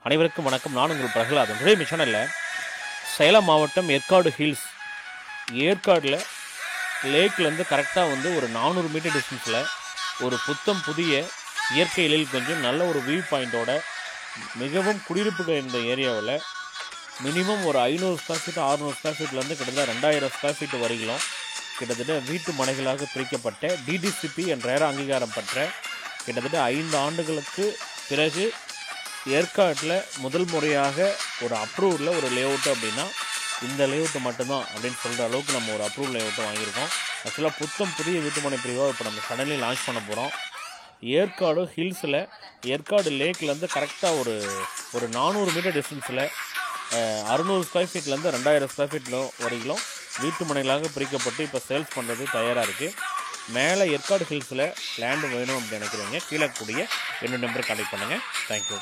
அனைவருக்கும் வணக்கம். நான் உங்கள் பிரகலாதன். டுடே சேனலில் சேலம் மாவட்டம் ஏற்காடு ஹில்ஸ், ஏற்காடில் லேக்லேருந்து கரெக்டாக ஒரு 400 மீட்டர் டிஸ்டன்ஸில் ஒரு புத்தம் புதிய இயற்கை எழில் கொஞ்சம் நல்ல ஒரு வியூ பாயிண்டோட மிகவும் குடியிருப்புகள் இந்த ஏரியாவில் மினிமம் ஒரு 500 ஸ்கொயர் ஃபீட் 600 ஸ்கொயர் ஃபீட்லேருந்து கிட்டத்தட்ட 2000 ஸ்கொயர் ஃபீட் வரையிலும் கிட்டத்தட்ட வீட்டு மனைகளாக பிரிக்கப்பட்ட டிடிசிபி என்ற அங்கீகாரம் பெற்ற கிட்டத்தட்ட 5 ஆண்டுகளுக்கு பிறகு ஏற்காட்டில் முதல் முறையாக ஒரு அப்ரூவ்டில் ஒரு லேஅவுட்டு அப்படின்னா இந்த லேஅவுட்டு மட்டும்தான் அப்படின்னு சொல்கிற அளவுக்கு நம்ம ஒரு அப்ரூவ் லேஅவுட்டு வாங்கியிருக்கோம். ஆக்சுவலாக புத்தம் புதிய வீட்டுமனை பிரிவாக இப்போ நம்ம சடன்லி லான்ச் பண்ண போகிறோம். ஏற்காடு ஹில்ஸில் ஏற்காடு லேக்லேருந்து கரெக்டாக ஒரு 400 மீட்டர் டிஸ்டன்ஸில் 600 ஸ்கொயர் ஃபீட்லேருந்து 2000 ஸ்கொயர் ஃபீட் வரைக்கும் வீட்டு மனைகளாக பிரிக்கப்பட்டு இப்போ சேல்ஸ் பண்ணுறது தயாராக இருக்குது. மேலே ஏற்காடு ஹில்ஸில் லேண்டு வேணும் அப்படின்னு நினைக்கிறவங்க கீழே கூடிய என்னோட நம்பர் கான்டெக்ட் பண்ணுங்கள். தேங்க்யூ.